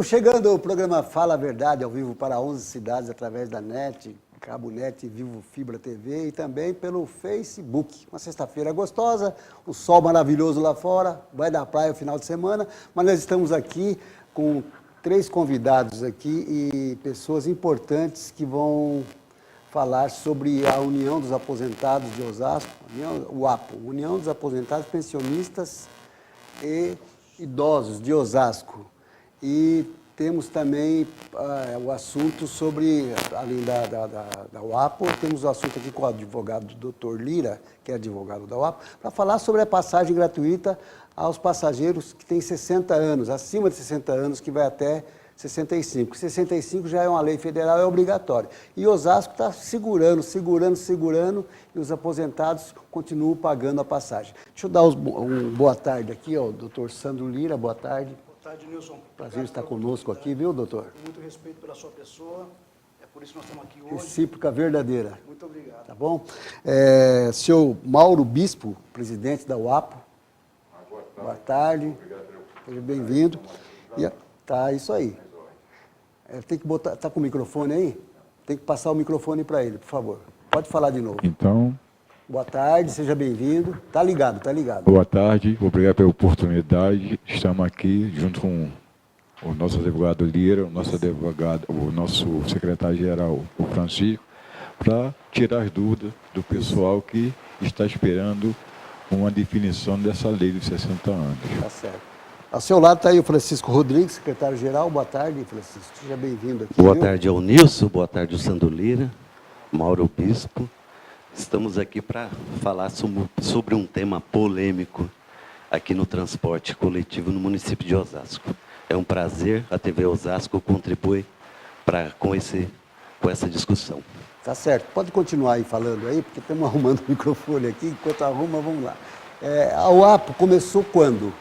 Chegando o programa Fala a Verdade, ao vivo para 11 cidades, através da NET, Cabo NET, Vivo Fibra TV e também pelo Facebook. Uma sexta-feira gostosa, um sol maravilhoso lá fora, vai da praia o final de semana, mas nós estamos aqui com 3 convidados aqui e pessoas importantes que vão falar sobre a União dos Aposentados de Osasco, o APO, União dos Aposentados Pensionistas e Idosos de Osasco. E temos também o assunto sobre, além da UAPO, temos o assunto aqui com o advogado Dr. Lira, que é advogado da UAPO, para falar sobre a passagem gratuita aos passageiros que têm 60 anos, acima de 60 anos, que vai até 65. 65 já é uma lei federal, é obrigatório. E Osasco está segurando, e os aposentados continuam pagando a passagem. Deixa eu dar uma boa tarde aqui ao doutor Sandro Lira, boa tarde. Boa tarde, Nilson. Prazer estar conosco aqui, viu, doutor? Com muito respeito pela sua pessoa, é por isso que nós estamos aqui hoje. Recíproca verdadeira. Muito obrigado. Tá bom? Senhor Mauro Bispo, presidente da UAPO. Boa tarde. Seja bem-vindo. Tá, isso aí. Tem que botar, tá com o microfone aí? Tem que passar o microfone para ele, por favor. Pode falar de novo. Então... Boa tarde, seja bem-vindo. Tá ligado, tá ligado. Boa tarde, obrigado pela oportunidade. Estamos aqui junto com o nosso advogado Lira, o nosso secretário-geral, o Francisco, para tirar as dúvidas do pessoal que está esperando uma definição dessa lei dos 60 anos. Tá certo. Ao seu lado está aí o Francisco Rodrigues, secretário-geral. Boa tarde, Francisco. Seja bem-vindo aqui. Boa tarde ao Nilson, boa tarde ao Sandro Lira, Mauro Bispo. Estamos aqui para falar sobre um tema polêmico aqui no transporte coletivo no município de Osasco. É um prazer a TV Osasco contribui com essa discussão. Tá certo. Pode continuar aí falando aí, porque estamos arrumando o microfone aqui. Enquanto arruma, vamos lá. A UAPO começou quando?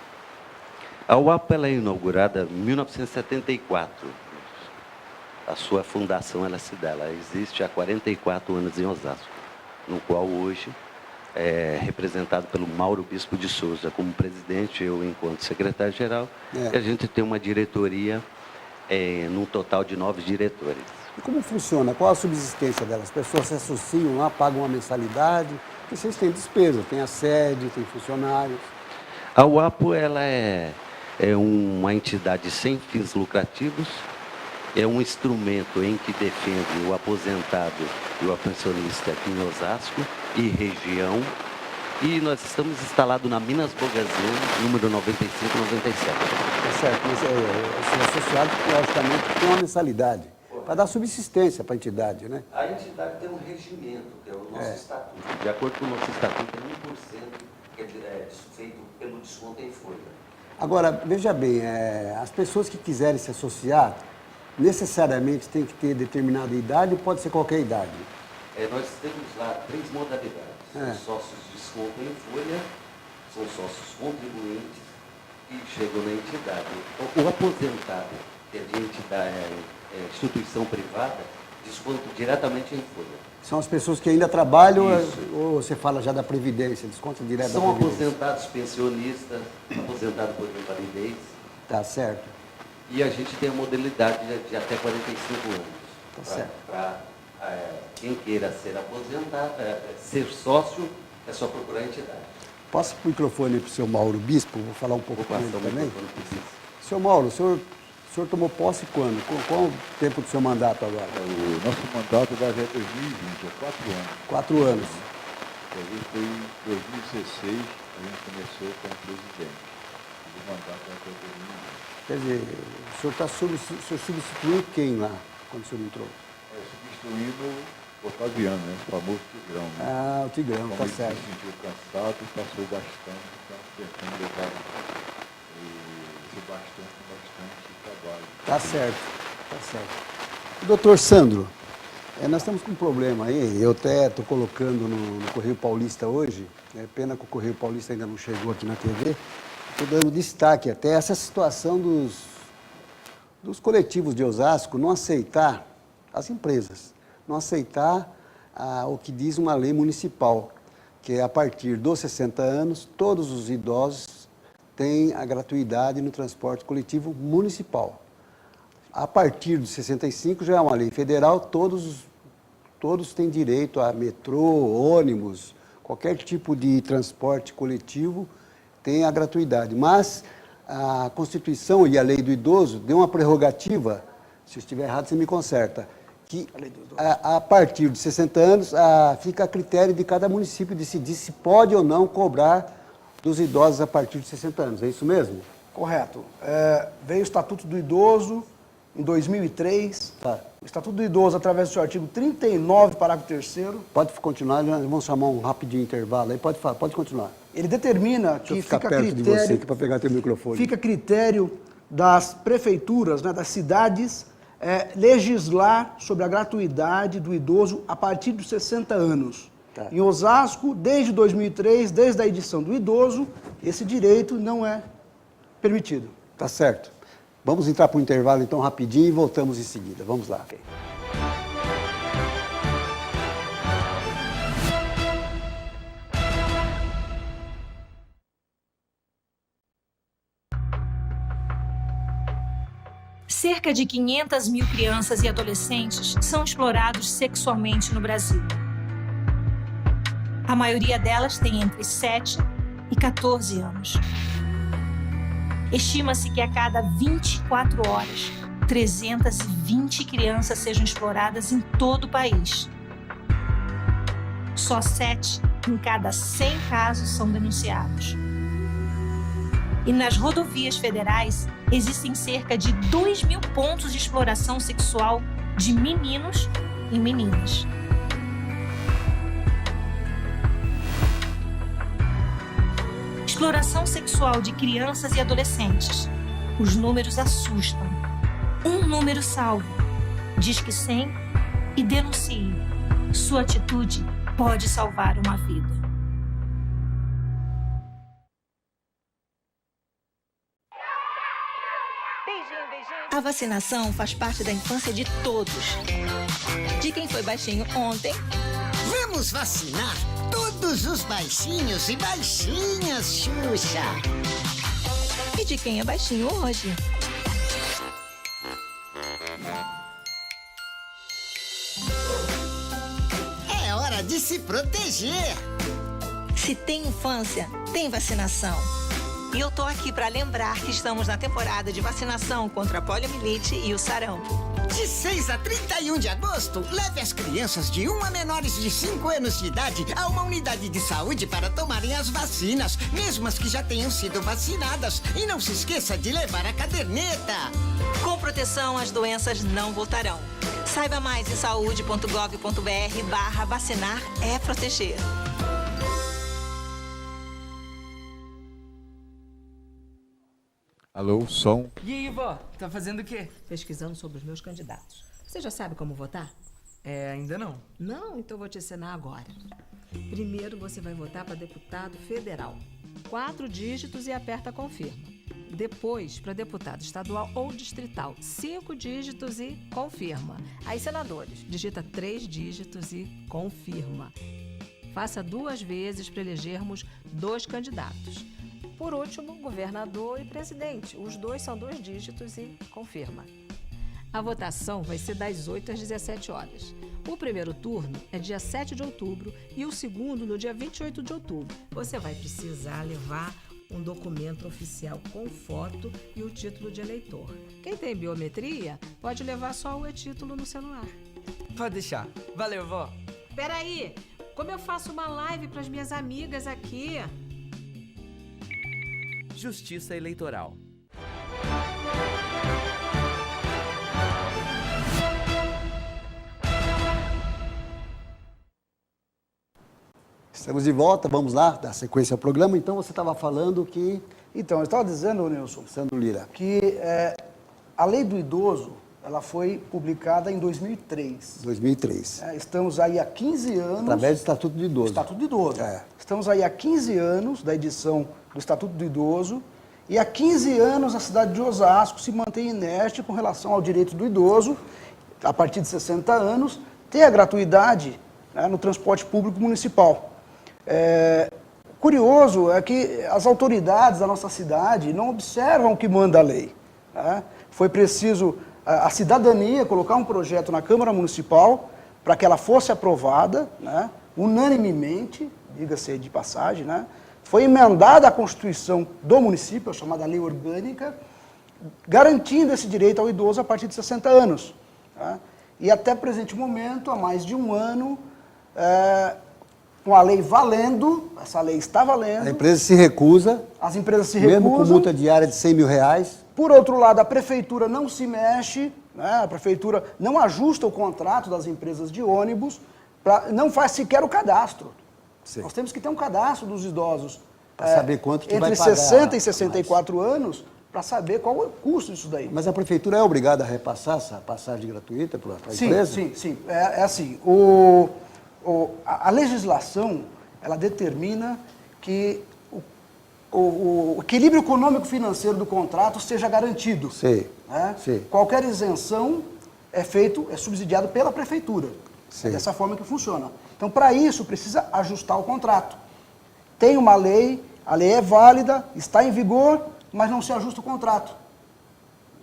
A UAPO ela é inaugurada em 1974. A sua fundação ela existe há 44 anos em Osasco, no qual hoje é representado pelo Mauro Bispo de Souza como presidente, eu enquanto secretário-geral, e a gente tem uma diretoria num total de 9 diretores. E como funciona? Qual a subsistência delas? As pessoas se associam lá, pagam uma mensalidade, porque vocês têm despesa, tem a sede, tem funcionários. A UAPO ela é uma entidade sem fins lucrativos, é um instrumento em que defende o aposentado e o pensionista aqui em Osasco e região. E nós estamos instalados na Minas Bogazin, número 9597. Tá certo, mas esse associado, logicamente, tem uma mensalidade para dar subsistência para a entidade, né? A entidade tem um regimento, que é o nosso estatuto. De acordo com o nosso estatuto, é 1% que é feito pelo desconto em folha. Agora, veja bem, as pessoas que quiserem se associar, necessariamente tem que ter determinada idade ou pode ser qualquer idade? Nós temos lá 3 modalidades. São sócios de desconto em folha, são sócios contribuintes que chegam na entidade. O aposentado, que é de entidade, instituição privada, desconto diretamente em folha. São as pessoas que ainda trabalham ou você fala já da Previdência, desconto direto da Previdência? São aposentados pensionistas, aposentados por invalidez. Tá certo. E a gente tem a modalidade de até 45 anos. Tá certo. Para quem queira ser aposentado, ser sócio, é só procurar a entidade. Passa o microfone para o senhor Mauro Bispo, vou falar um pouco com ele também. Senhor Mauro, o senhor tomou posse quando? Qual o tempo do seu mandato agora? O nosso mandato vai até 2020, é 4 anos. 4 anos. Foi em 2016, a gente começou como presidente. O mandato vai até 2020. Quer dizer, o senhor substituiu quem lá, quando o senhor entrou? Substituindo o Otaviano, né? O famoso Tigrão. Né? Ah, o Tigrão, tá certo. Ele se sentiu cansado e passou bastante, então tentando levar esse bastante trabalho. Tá certo, tá certo. Doutor Sandro, nós estamos com um problema aí, eu até estou colocando no Correio Paulista hoje, pena que o Correio Paulista ainda não chegou aqui na TV, estou dando destaque até essa situação dos coletivos de Osasco não aceitar, as empresas, não aceitar o que diz uma lei municipal, que é a partir dos 60 anos, todos os idosos têm a gratuidade no transporte coletivo municipal. A partir de 65 já é uma lei federal, todos têm direito a metrô, ônibus, qualquer tipo de transporte coletivo tem a gratuidade. Mas a Constituição e a Lei do Idoso deu uma prerrogativa, se eu estiver errado você me conserta, que a partir de 60 anos fica a critério de cada município decidir se pode ou não cobrar dos idosos a partir de 60 anos. É isso mesmo? Correto. Veio o Estatuto do Idoso em 2003. Tá. O Estatuto do Idoso, através do seu artigo 39, parágrafo 3º, Pode continuar, nós vamos chamar um rapidinho intervalo aí, pode continuar. ele determina Deixa eu que ficar fica a perto de você critério, aqui para pegar teu microfone. fica a critério das prefeituras, né, das cidades, legislar sobre a gratuidade do idoso a partir dos 60 anos. Tá. Em Osasco, desde 2003, desde a edição do idoso, esse direito não é permitido. Tá certo. Vamos entrar para o intervalo então rapidinho e voltamos em seguida. Vamos lá. Ok. Cerca de 500 mil crianças e adolescentes são explorados sexualmente no Brasil. A maioria delas tem entre 7 e 14 anos. Estima-se que a cada 24 horas, 320 crianças sejam exploradas em todo o país. Só 7 em cada 100 casos são denunciados. E nas rodovias federais, existem cerca de 2.000 pontos de exploração sexual de meninos e meninas. Exploração sexual de crianças e adolescentes. Os números assustam. Um número salvo. Disque 100 e denuncie. Sua atitude pode salvar uma vida. A vacinação faz parte da infância de todos. De quem foi baixinho ontem, Vamos vacinar todos os baixinhos e baixinhas, Xuxa. e de quem é baixinho hoje. É hora de se proteger. Se tem infância, tem vacinação. E eu tô aqui para lembrar que estamos na temporada de vacinação contra a poliomielite e o sarampo. De 6 a 31 de agosto, leve as crianças de 1 a menores de 5 anos de idade a uma unidade de saúde para tomarem as vacinas, mesmo as que já tenham sido vacinadas. E não se esqueça de levar a caderneta. Com proteção, as doenças não voltarão. Saiba mais em saude.gov.br/vacinar é proteger. Alô, som. E aí, vó? Tá fazendo o quê? Pesquisando sobre os meus candidatos. Você já sabe como votar? Ainda não. Não? Então vou te ensinar agora. Primeiro você vai votar para deputado federal. 4 dígitos e aperta confirma. Depois, para deputado estadual ou distrital, 5 dígitos e confirma. Aí, senadores, digita 3 dígitos e confirma. Faça 2 vezes para elegermos 2 candidatos. Por último, governador e presidente. Os 2 são 2 dígitos e confirma. A votação vai ser das 8 às 17 horas. O primeiro turno é dia 7 de outubro e o segundo no dia 28 de outubro. Você vai precisar levar um documento oficial com foto e o título de eleitor. Quem tem biometria pode levar só o e-título no celular. Pode deixar. Valeu, vó. Peraí, como eu faço uma live para as minhas amigas aqui? Justiça Eleitoral. Estamos de volta, vamos lá, dar sequência ao programa. Então você estava falando que... Então, eu estava dizendo, Nilson, Sandro Lira. que a Lei do Idoso, ela foi publicada em 2003. 2003. Estamos aí há 15 anos... Através do Estatuto do Idoso. Estatuto do Idoso. É. Estamos aí há 15 anos da edição do Estatuto do Idoso e há 15 anos a cidade de Osasco se mantém inerte com relação ao direito do idoso, a partir de 60 anos, ter a gratuidade, né, no transporte público municipal. Curioso é que as autoridades da nossa cidade não observam o que manda a lei, né? Foi preciso a cidadania colocar um projeto na Câmara Municipal para que ela fosse aprovada, né, unanimemente, diga-se de passagem, né, foi emendada a Constituição do município, a chamada Lei Orgânica, garantindo esse direito ao idoso a partir de 60 anos. Tá? E até o presente momento, há mais de um ano, com a lei valendo, essa lei está valendo. A empresa se recusa, as empresas se mesmo recusam. com multa diária de R$100 mil. Por outro lado, a prefeitura não se mexe, né? A prefeitura não ajusta o contrato das empresas de ônibus, não faz sequer o cadastro. Sim. Nós temos que ter um cadastro dos idosos. Para saber quanto que vai entre pagar 60 e 64 anos, para saber qual é o custo disso daí. Mas a prefeitura é obrigada a repassar essa passagem gratuita para a empresa? Sim. É assim, a legislação, ela determina que o equilíbrio econômico-financeiro do contrato seja garantido. Sim. Né? Sim. Qualquer isenção é subsidiado pela prefeitura. Sim. É dessa forma que funciona. Então, para isso, precisa ajustar o contrato. Tem uma lei, a lei é válida, está em vigor, mas não se ajusta o contrato.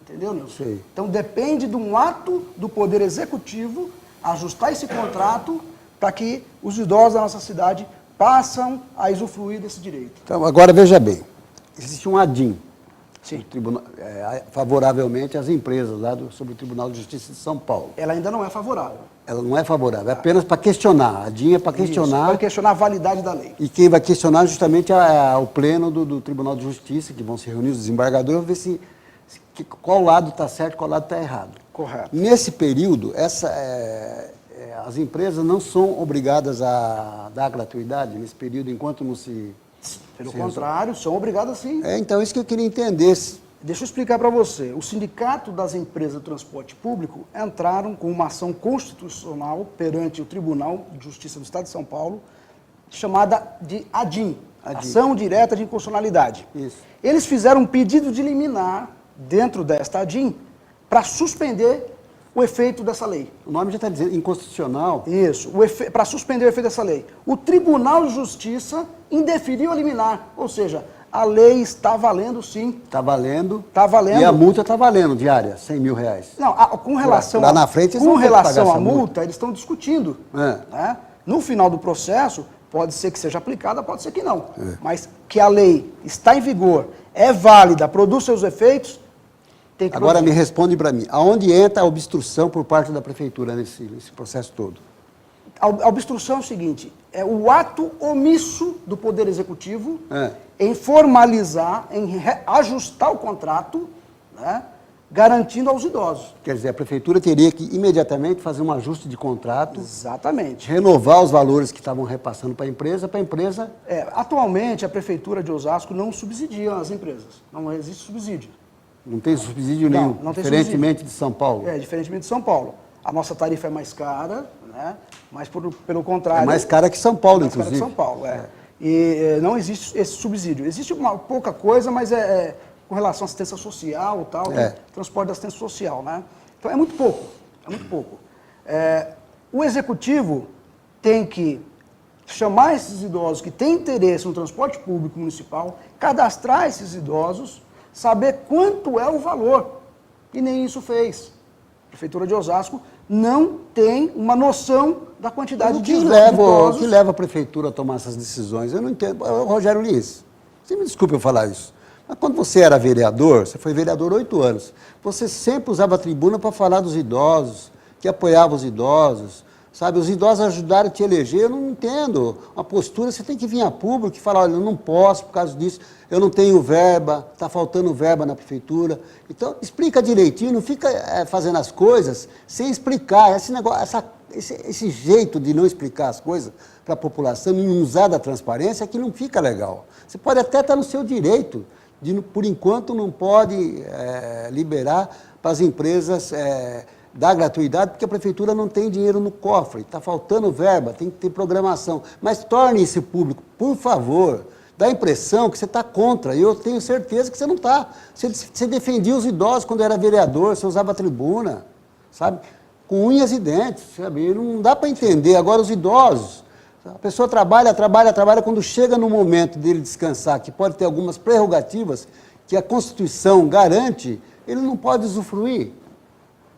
Entendeu, Nilson? Sim. Então, depende de um ato do Poder Executivo ajustar esse contrato para que os idosos da nossa cidade passam a usufruir desse direito. Então, agora veja bem, existe um ADIM, Sim. favoravelmente às empresas lá sobre o Tribunal de Justiça de São Paulo. Ela ainda não é favorável. Ela não é favorável, é apenas para questionar. A ADIM é para questionar. Para questionar a validade da lei. E quem vai questionar justamente o pleno do Tribunal de Justiça, que vão se reunir os desembargadores, ver qual lado está certo e qual lado está errado. Correto. Nesse período, as empresas não são obrigadas a dar gratuidade nesse período, enquanto não se... Pelo contrário, são obrigadas sim. Então, isso que eu queria entender. Deixa eu explicar para você. O Sindicato das Empresas de Transporte Público entraram com uma ação constitucional perante o Tribunal de Justiça do Estado de São Paulo, chamada de ADIM, Ação Direta de Inconstitucionalidade. Isso. Eles fizeram um pedido de liminar dentro desta ADIM para suspender o efeito dessa lei. O nome já está dizendo inconstitucional. Isso, para suspender o efeito dessa lei. O Tribunal de Justiça indeferiu a liminar, ou seja, a lei está valendo sim. Está valendo. Está valendo. E a multa está valendo, diária, R$100 mil. Não, com relação, lá na frente, eles com vão ter que pagar relação à essa multa, eles estão discutindo. Né? No final do processo, pode ser que seja aplicada, pode ser que não. Mas que a lei está em vigor, é válida, produz seus efeitos, tem que Agora produzir. me responde para mim, aonde entra a obstrução por parte da prefeitura nesse processo todo? A obstrução é o seguinte, é o ato omisso do Poder Executivo em formalizar, em ajustar o contrato, né, garantindo aos idosos. Quer dizer, a prefeitura teria que imediatamente fazer um ajuste de contrato. Exatamente. Renovar os valores que estavam repassando para a empresa. Atualmente, a prefeitura de Osasco não subsidia as empresas. Não existe subsídio. Não tem subsídio nenhum, não tem diferentemente subsídio. de São Paulo. Diferentemente de São Paulo. A nossa tarifa é mais cara, né? Mas pelo contrário... É mais cara que São Paulo, mais inclusive. Mais cara que São Paulo, E não existe esse subsídio. Existe uma pouca coisa, mas com relação à assistência social e tal, transporte de assistência social, né? Então é muito pouco, o Executivo tem que chamar esses idosos que têm interesse no transporte público municipal, cadastrar esses idosos, saber quanto é o valor. E nem isso fez. A Prefeitura de Osasco não tem uma noção da quantidade de idosos. O que leva a prefeitura a tomar essas decisões? Eu não entendo. Rogério Lins, você me desculpe eu falar isso, mas quando você era vereador, você foi vereador 8 anos, você sempre usava a tribuna para falar dos idosos, que apoiava os idosos, sabe? Os idosos ajudaram a te eleger, eu não entendo. Uma postura, você tem que vir a público e falar, olha, eu não posso por causa disso, eu não tenho verba, está faltando verba na prefeitura. Então, explica direitinho, não fica fazendo as coisas sem explicar. Esse negócio, esse jeito de não explicar as coisas para a população e usar da transparência é que não fica legal. Você pode até estar no seu direito, por enquanto não pode liberar para as empresas dar gratuidade, porque a prefeitura não tem dinheiro no cofre, está faltando verba, tem que ter programação. Mas torne isso público, por favor. Dá a impressão que você está contra, e eu tenho certeza que você não está. Você defendia os idosos quando era vereador, você usava a tribuna, sabe? Com unhas e dentes, sabe? Não dá para entender. Agora os idosos, a pessoa trabalha, quando chega no momento dele descansar, que pode ter algumas prerrogativas que a Constituição garante, ele não pode usufruir.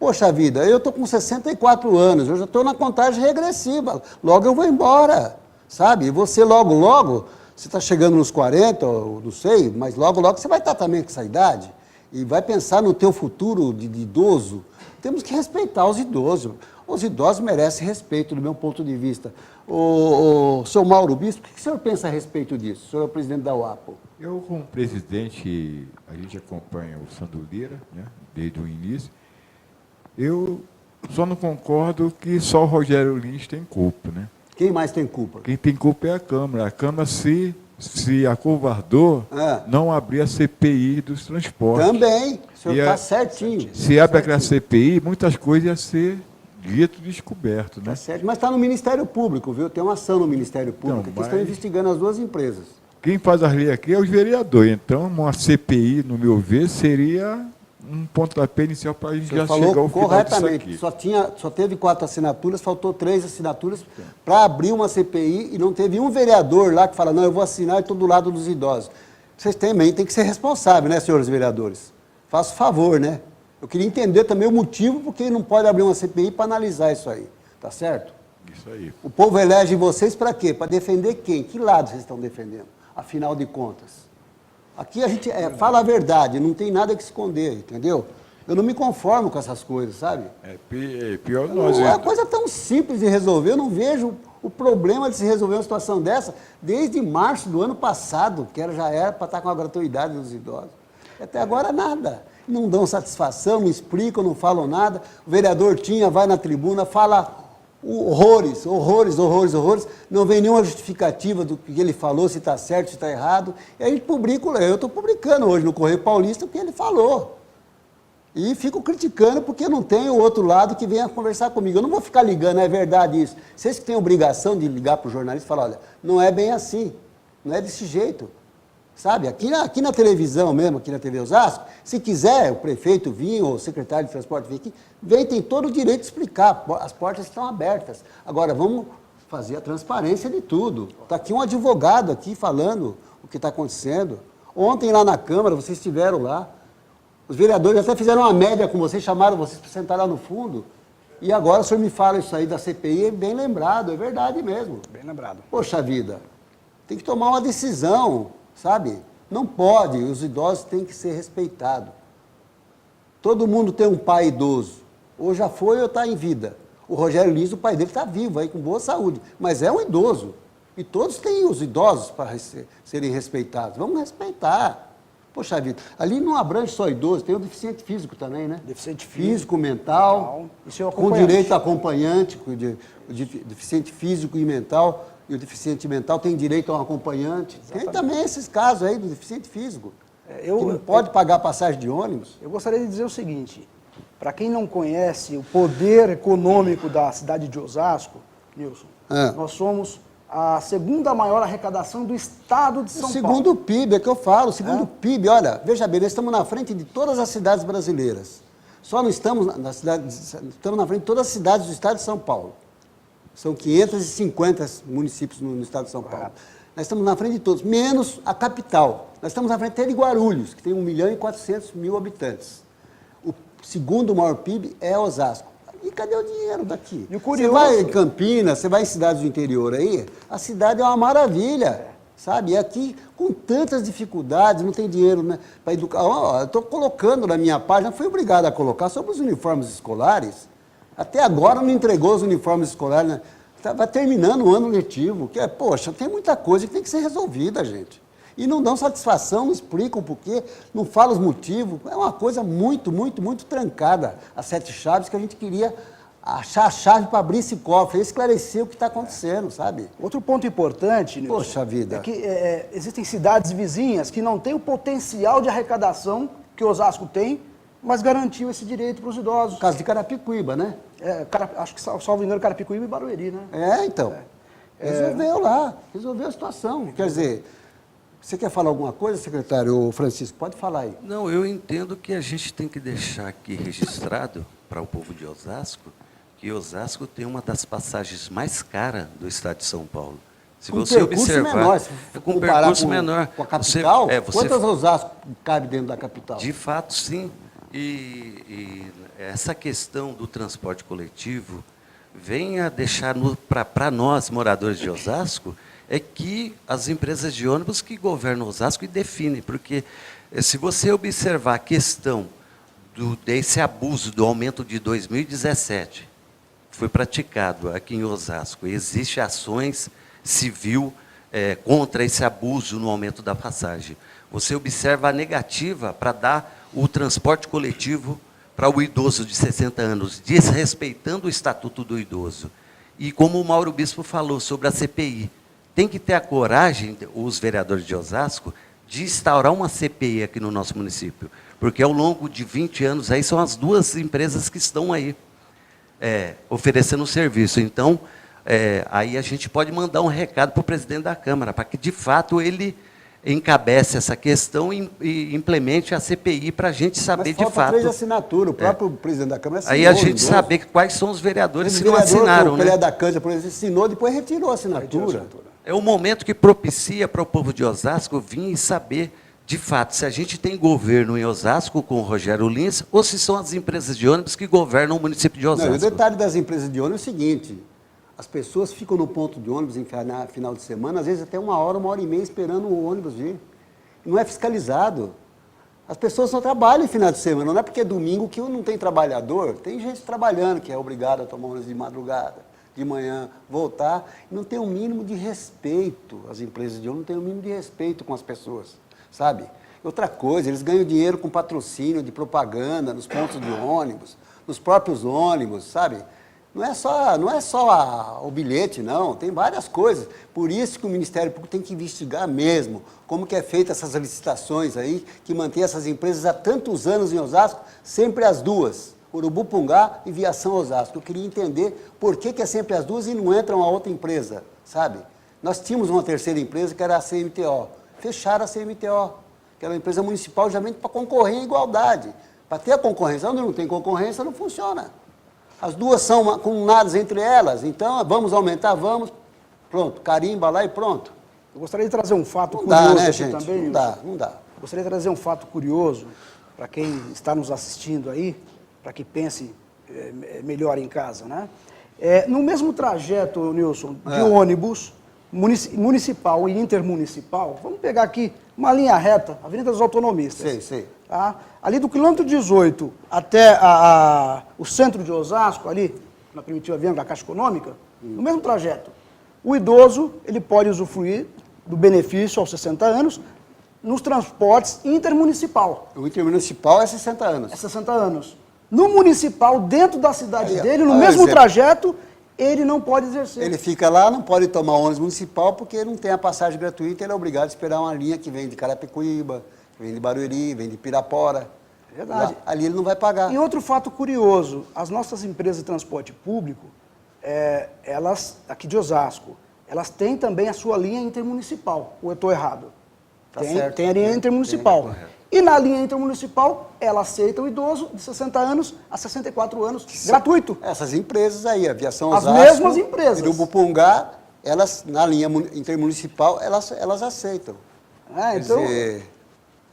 Poxa vida, eu estou com 64 anos, eu já estou na contagem regressiva, logo eu vou embora, sabe? E você logo, você está chegando nos 40, ou não sei, mas logo você vai estar também com essa idade e vai pensar no teu futuro de idoso. Temos que respeitar os idosos. Os idosos merecem respeito, do meu ponto de vista. O senhor Mauro Bispo, o que o senhor pensa a respeito disso? O senhor é o presidente da UAPO. Eu, como presidente, a gente acompanha o Sandro Lira, né, desde o início. Eu só não concordo que só o Rogério Lins tem culpa, né? Quem mais tem culpa? Quem tem culpa é a Câmara. A Câmara se acovardou, não abrir a CPI dos transportes. Também, o senhor está certinho. Se abre aquela CPI, muitas coisas iam ser dito e descoberto, né? Tá certo, mas está no Ministério Público, viu? Tem uma ação no Ministério Público que estão investigando as duas empresas. Quem faz as leis aqui é os vereadores. Então, uma CPI, no meu ver, seria um pontapé inicial para a gente já chegar ao final disso aqui. Só teve 4 assinaturas, faltou 3 assinaturas para abrir uma CPI e não teve um vereador lá que fala, não, eu vou assinar e estou do lado dos idosos. Vocês também têm que ser responsáveis, né, senhores vereadores? Faça favor, né? Eu queria entender também o motivo porque não pode abrir uma CPI para analisar isso aí, tá certo? Isso aí. O povo elege vocês para quê? Para defender quem? Que lado vocês estão defendendo? Afinal de contas. Aqui a gente fala a verdade, não tem nada que esconder, entendeu? Eu não me conformo com essas coisas, sabe? É pior nós. É uma coisa tão simples de resolver, eu não vejo o problema de se resolver uma situação dessa desde março do ano passado, que já era para estar com a gratuidade dos idosos. Até agora nada. Não dão satisfação, não explicam, não falam nada. O vereador vai na tribuna, fala horrores, não vem nenhuma justificativa do que ele falou, se está certo, se está errado. E a gente publica, eu estou publicando hoje no Correio Paulista o que ele falou. E fico criticando porque não tem o outro lado que venha conversar comigo. Eu não vou ficar ligando, é verdade isso. Vocês que têm obrigação de ligar para o jornalista e falar, olha, não é bem assim, não é desse jeito. Sabe, aqui na televisão mesmo, aqui na TV Osasco, se quiser o prefeito vir ou o secretário de transporte vir aqui, tem todo o direito de explicar, as portas estão abertas. Agora, vamos fazer a transparência de tudo. Está aqui um advogado aqui falando o que está acontecendo. Ontem lá na Câmara, vocês estiveram lá, os vereadores até fizeram uma média com vocês, chamaram vocês para sentar lá no fundo, e agora o senhor me fala isso aí da CPI, é bem lembrado, é verdade mesmo. Bem lembrado. Poxa vida, tem que tomar uma decisão. Sabe? Não pode, os idosos têm que ser respeitados. Todo mundo tem um pai idoso, ou já foi ou está em vida. O Rogério Lins, o pai dele está vivo, aí, com boa saúde, mas é um idoso. E todos têm os idosos para serem respeitados. Vamos respeitar. Poxa vida, ali não abrange só idoso, tem o deficiente físico também, né? Deficiente físico, mental, com direito a acompanhante, o deficiente físico e mental. E o deficiente mental tem direito a um acompanhante. Exatamente. Tem também esses casos aí do deficiente físico, que não pode pagar passagem de ônibus. Eu gostaria de dizer o seguinte, para quem não conhece o poder econômico da cidade de Osasco, Nilson, nós somos a segunda maior arrecadação do estado de São Paulo. Segundo o PIB, é que eu falo, segundo o PIB, olha, veja bem, nós estamos na frente de todas as cidades brasileiras. Só não estamos estamos na frente de todas as cidades do estado de São Paulo. São 550 municípios no estado de São Paulo. Nós estamos na frente de todos, menos a capital. Nós estamos na frente até de Guarulhos, que tem 1.400.000 habitantes. O segundo maior PIB é Osasco. E cadê o dinheiro daqui? E o curioso... Você vai em Campinas, você vai em cidades do interior aí, a cidade é uma maravilha, sabe? E aqui, com tantas dificuldades, não tem dinheiro, né, para educar. Eu estou colocando na minha página, fui obrigado a colocar sobre os uniformes escolares. Até agora não entregou os uniformes escolares, né? Vai terminando o ano letivo, poxa, tem muita coisa que tem que ser resolvida, gente. E não dão satisfação, não explicam o porquê, não falam os motivos. É uma coisa muito, muito, muito trancada, as 7 chaves, que a gente queria achar a chave para abrir esse cofre, esclarecer o que está acontecendo, sabe? Outro ponto importante, Nilson, poxa vida, é que existem cidades vizinhas que não têm o potencial de arrecadação que Osasco tem, mas garantiu esse direito para os idosos. No caso de Carapicuíba, né? Acho que, salvo engano, Carapicuíba e Barueri, né? Então. Resolveu lá, resolveu a situação. Quer dizer, você quer falar alguma coisa, secretário Francisco? Pode falar aí. Não, eu entendo que a gente tem que deixar aqui registrado para o povo de Osasco que Osasco tem uma das passagens mais caras do estado de São Paulo. Se você observar, menor, com percurso menor. Com a capital, você, quantas Osasco cabe dentro da capital? De fato, sim. E essa questão do transporte coletivo vem a deixar para nós, moradores de Osasco, é que as empresas de ônibus que governam Osasco e definem, porque se você observar a questão desse abuso do aumento de 2017, foi praticado aqui em Osasco, existem ações civil contra esse abuso no aumento da passagem. Você observa a negativa para dar o transporte coletivo para o idoso de 60 anos, desrespeitando o Estatuto do Idoso. E como o Mauro Bispo falou sobre a CPI, tem que ter a coragem, os vereadores de Osasco, de instaurar uma CPI aqui no nosso município, porque ao longo de 20 anos aí são as duas empresas que estão aí oferecendo serviço. Então, aí a gente pode mandar um recado para o presidente da Câmara, para que, de fato, ele encabece essa questão e implemente a CPI para a gente saber, de fato... 3 assinaturas, o próprio presidente da Câmara assinou. Aí a gente saber quais são os vereadores que não assinaram. O vereador da Câmara, por exemplo, assinou, depois retirou a assinatura. É o momento que propicia para o povo de Osasco vir e saber, de fato, se a gente tem governo em Osasco com o Rogério Lins, ou se são as empresas de ônibus que governam o município de Osasco. Não, o detalhe das empresas de ônibus é o seguinte: as pessoas ficam no ponto de ônibus em final de semana, às vezes até 1 hora, 1h30 esperando o ônibus vir. Não é fiscalizado. As pessoas só trabalham em final de semana, não é porque é domingo que não tem trabalhador. Tem gente trabalhando que é obrigado a tomar ônibus de madrugada, de manhã, voltar. E não tem um mínimo de respeito. As empresas de ônibus não têm um mínimo de respeito com as pessoas, sabe? Outra coisa, eles ganham dinheiro com patrocínio de propaganda nos pontos de ônibus, nos próprios ônibus, sabe? Não é só o bilhete, não, tem várias coisas. Por isso que o Ministério Público tem que investigar mesmo como que é feita essas licitações aí, que mantém essas empresas há tantos anos em Osasco, sempre as duas, Urubupungá e Viação Osasco. Eu queria entender por que é sempre as duas e não entra uma outra empresa, sabe? Nós tínhamos uma terceira empresa que era a CMTO. Fecharam a CMTO, que era uma empresa municipal justamente para concorrer em igualdade. Para ter a concorrência, onde não tem concorrência, não funciona. As duas são comunadas entre elas, então vamos aumentar, vamos, pronto, carimba lá e pronto. Eu gostaria de trazer um fato Não curioso dá, né, aqui gente? também. Não dá. Gostaria de trazer um fato curioso para quem está nos assistindo aí, para que pense melhor em casa, né? No mesmo trajeto, Nilson, de ônibus municipal e intermunicipal, vamos pegar aqui uma linha reta, Avenida dos Autonomistas. Sei. Tá? Ali do quilômetro 18 até o centro de Osasco, ali na Primitiva Viana, da Caixa Econômica, no mesmo trajeto, o idoso ele pode usufruir do benefício aos 60 anos nos transportes intermunicipal. O intermunicipal é 60 anos. É 60 anos. No municipal, dentro da cidade dele, no por mesmo exemplo, trajeto, ele não pode exercer. Ele fica lá, não pode tomar ônibus municipal porque não tem a passagem gratuita, ele é obrigado a esperar uma linha que vem de Carapicuíba, vem de Barueri, vem de Pirapora. É verdade. Lá, ali ele não vai pagar. E outro fato curioso, as nossas empresas de transporte público, elas, aqui de Osasco, elas têm também a sua linha intermunicipal, ou eu estou errado? Tá certo. Tem a linha intermunicipal. E na linha intermunicipal, ela aceita o idoso de 60 anos a 64 anos, gratuito. Essas empresas aí, a Aviação As Osasco, mesmas empresas. Urubupungá, elas, na linha intermunicipal, elas aceitam. Então, Quer dizer,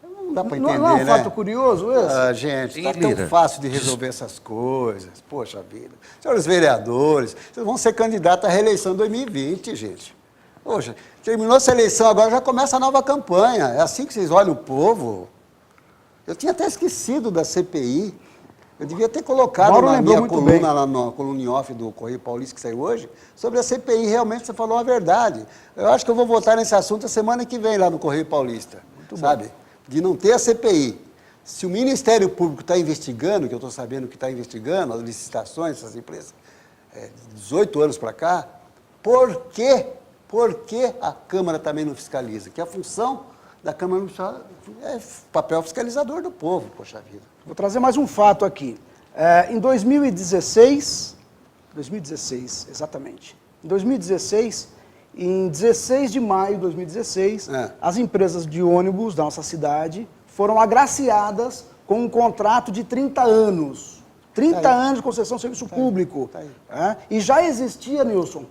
não dá para entender, não é um né? fato curioso esse? Ah, gente, está tão fácil de resolver essas coisas. Poxa vida. Senhores vereadores, vocês vão ser candidatos à reeleição em 2020, gente. Poxa, terminou essa eleição, agora já começa a nova campanha. É assim que vocês olham o povo. Eu tinha até esquecido da CPI. Eu devia ter colocado Mauro na lembrou minha muito coluna, lá na coluna em off do Correio Paulista que saiu hoje, sobre a CPI. Realmente você falou a verdade. Eu acho que eu vou votar nesse assunto a semana que vem lá no Correio Paulista. Muito sabe? Bom. De não ter a CPI. Se o Ministério Público está investigando, que eu estou sabendo que está investigando, as licitações dessas empresas, de 18 anos para cá, por que a Câmara também não fiscaliza? Que a função da Câmara é papel fiscalizador do povo, poxa vida. Vou trazer mais um fato aqui. Em 2016, exatamente. Em 2016, em 16 de maio de 2016, as empresas de ônibus da nossa cidade foram agraciadas com um contrato de 30 anos. 30 anos de concessão de serviço público. E já existia, Nilson,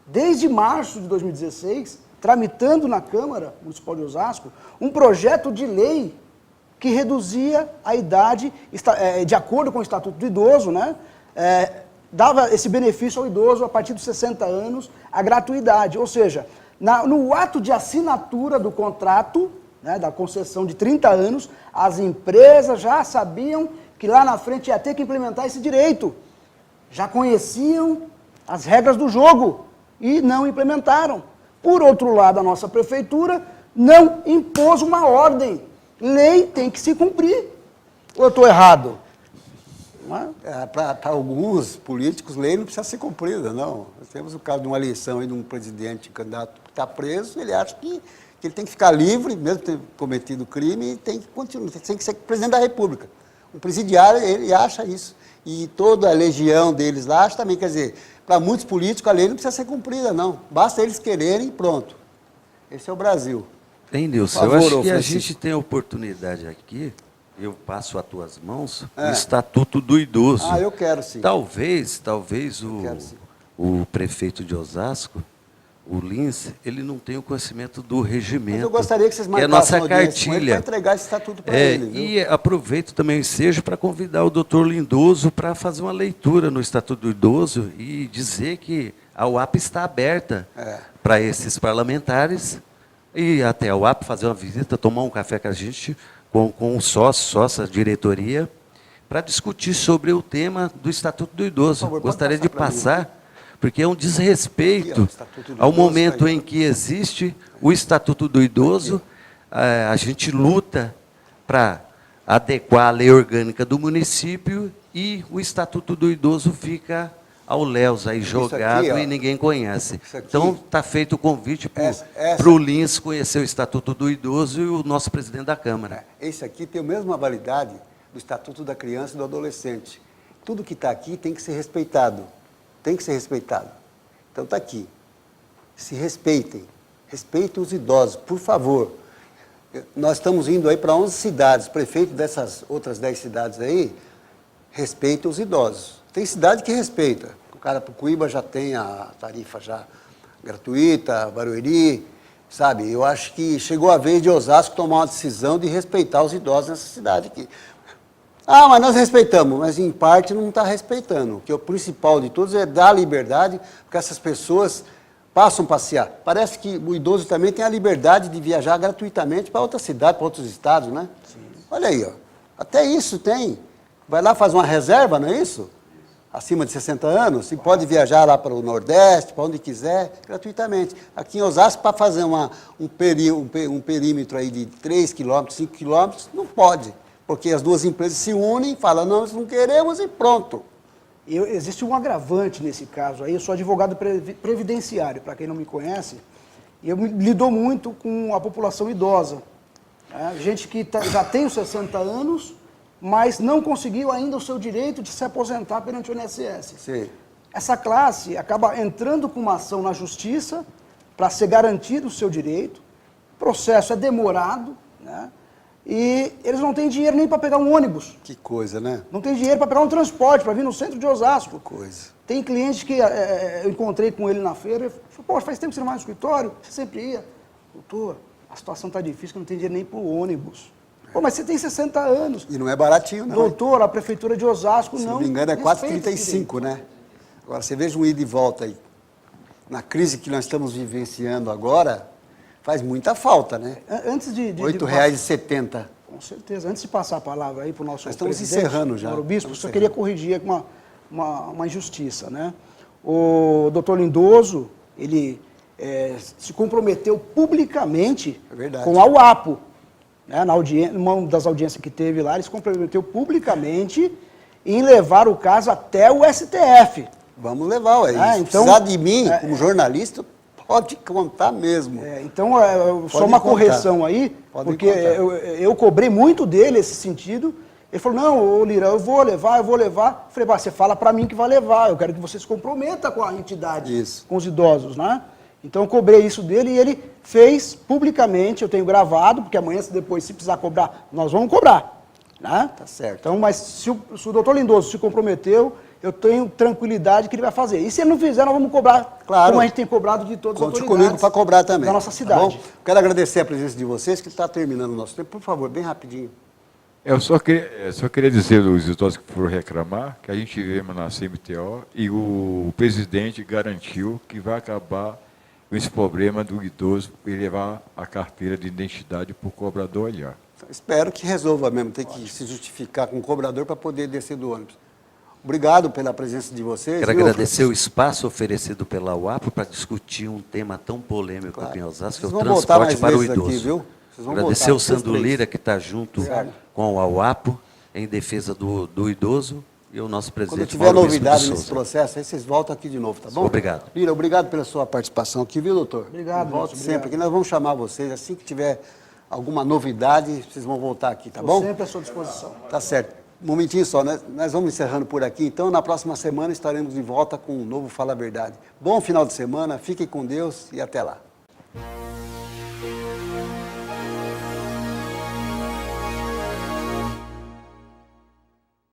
desde março de 2016, tramitando na Câmara Municipal de Osasco, um projeto de lei que reduzia a idade, de acordo com o Estatuto do Idoso, né? Dava esse benefício ao idoso a partir dos 60 anos, a gratuidade. Ou seja, no ato de assinatura do contrato, né, da concessão de 30 anos, as empresas já sabiam que lá na frente ia ter que implementar esse direito. Já conheciam as regras do jogo e não implementaram. Por outro lado, a nossa prefeitura não impôs uma ordem. Lei tem que se cumprir. Ou eu estou errado? Para alguns políticos, lei não precisa ser cumprida, não. Nós temos o caso de uma eleição aí de um presidente, candidato que está preso, ele acha que ele tem que ficar livre, mesmo ter cometido crime, e tem que continuar, tem que ser presidente da República. Um presidiário, ele acha isso. E toda a legião deles lá acha também, quer dizer, para muitos políticos a lei não precisa ser cumprida, não. Basta eles quererem e pronto. Esse é o Brasil. Nilson, eu acho que a gente tem a oportunidade aqui, eu passo a tuas mãos, o Estatuto do Idoso. Eu quero sim. Talvez o prefeito de Osasco, o Lins, ele não tem o conhecimento do regimento. Mas eu gostaria que vocês marcassem a nossa cartilha para entregar esse estatuto para ele. Viu? E aproveito também o ensejo para convidar o doutor Lindoso para fazer uma leitura no Estatuto do Idoso e dizer que a UAP está aberta para esses parlamentares e até a UAP fazer uma visita, tomar um café com a gente, com um sócia, diretoria, para discutir sobre o tema do Estatuto do Idoso. Por favor, gostaria de passar, porque é um desrespeito ao momento em que existe o Estatuto do Idoso, a gente luta para adequar a lei orgânica do município e o Estatuto do Idoso fica ao léus aí jogado e ninguém conhece. Então está feito o convite para o Lins conhecer o Estatuto do Idoso e o nosso presidente da Câmara. Esse aqui tem a mesma validade do Estatuto da Criança e do Adolescente. Tudo que está aqui tem que ser respeitado. Tem que ser respeitado. Então está aqui. Se respeitem. Respeitem os idosos, por favor. Nós estamos indo aí para 11 cidades. O prefeito dessas outras 10 cidades aí respeita os idosos. Tem cidade que respeita. O cara para Cuíba já tem a tarifa já gratuita, Barueri, sabe? Eu acho que chegou a vez de Osasco tomar uma decisão de respeitar os idosos nessa cidade aqui. Mas nós respeitamos, mas em parte não está respeitando. O que é o principal de todos é dar liberdade, porque essas pessoas passam a passear. Parece que o idoso também tem a liberdade de viajar gratuitamente para outra cidade, para outros estados, né? Sim. Olha aí, ó. Até isso tem. Vai lá, faz uma reserva, não é isso? Acima de 60 anos, e pode viajar lá para o Nordeste, para onde quiser, gratuitamente. Aqui em Osasco, para fazer um perímetro aí de 3 quilômetros, 5 quilômetros, não pode. Porque as duas empresas se unem, falam, não, nós não queremos e pronto. Existe um agravante nesse caso aí, eu sou advogado previdenciário, para quem não me conhece, e eu lido muito com a população idosa. Gente que já tem os 60 anos, mas não conseguiu ainda o seu direito de se aposentar perante o INSS. Sim. Essa classe acaba entrando com uma ação na justiça para ser garantido o seu direito, o processo é demorado, né? E eles não têm dinheiro nem para pegar um ônibus. Que coisa, né? Não tem dinheiro para pegar um transporte, para vir no centro de Osasco. Que coisa. Tem cliente que eu encontrei com ele na feira e falou, pô, faz tempo que você não vai no escritório? Você sempre ia. Doutor, a situação está difícil, que não tem dinheiro nem para o ônibus. Pô, mas você tem 60 anos. E não é baratinho, não. Doutor, a prefeitura de Osasco não... Se não me engano, é 4,35, né? Agora, você veja um ida e volta aí. Na crise que nós estamos vivenciando agora, faz muita falta, né? Antes de R$ 8,70. Com certeza. Antes de passar a palavra aí para o nosso Nós estamos presidente, encerrando já. Mauro Bispo, só queria corrigir aqui uma injustiça, né? O doutor Lindoso, ele se comprometeu publicamente com a UAPO. Né, numa das audiências que teve lá, ele se comprometeu publicamente em levar o caso até o STF. Vamos levar, ué. Se então, precisar de mim, como jornalista, pode contar mesmo. Então, só uma correção aí, porque eu cobrei muito dele esse sentido. Ele falou, não, ô Lira, eu vou levar. Eu falei, você fala para mim que vai levar, eu quero que você se comprometa com a entidade, com os idosos, né? Então, eu cobrei isso dele e ele fez publicamente, eu tenho gravado, porque amanhã, depois, se precisar cobrar, nós vamos cobrar. Né? Tá certo. Então, mas se o doutor Lindoso se comprometeu, eu tenho tranquilidade que ele vai fazer. E se ele não fizer, nós vamos cobrar, como a gente tem cobrado de todas as autoridades. Conte comigo para cobrar também. Da nossa cidade. Tá bom? Quero agradecer a presença de vocês, que está terminando o nosso tempo. Por favor, bem rapidinho. Eu só queria dizer aos idosos que foram reclamar que a gente vemos na CMTO e o presidente garantiu que vai acabar com esse problema do idoso e levar a carteira de identidade para o cobrador olhar. Espero que resolva mesmo, tem que se justificar com o cobrador para poder descer do ônibus. Obrigado pela presença de vocês. Quero viu? agradecer o espaço oferecido pela UAPO para discutir um tema tão polêmico aqui em Osasco, que é Vocês o vão voltar transporte mais para o vezes idoso. aqui, viu? Vocês vão Agradecer voltar, o vocês Sandro três. Lira, que está junto com a UAPO, em defesa do idoso, e o nosso Quando presidente tiver Mauro Bispo de novidade nesse Souza. processo, aí vocês voltam aqui de novo, tá bom? Obrigado. Lira, obrigado pela sua participação aqui, viu, doutor? Obrigado, Volte Nelson, sempre obrigado. aqui, nós vamos chamar vocês, assim que tiver alguma novidade, vocês vão voltar aqui, tá Estou bom? sempre à sua disposição. Tá certo. Um momentinho só, nós vamos encerrando por aqui, então na próxima semana estaremos de volta com um novo Fala a Verdade. Bom final de semana, fiquem com Deus e até lá.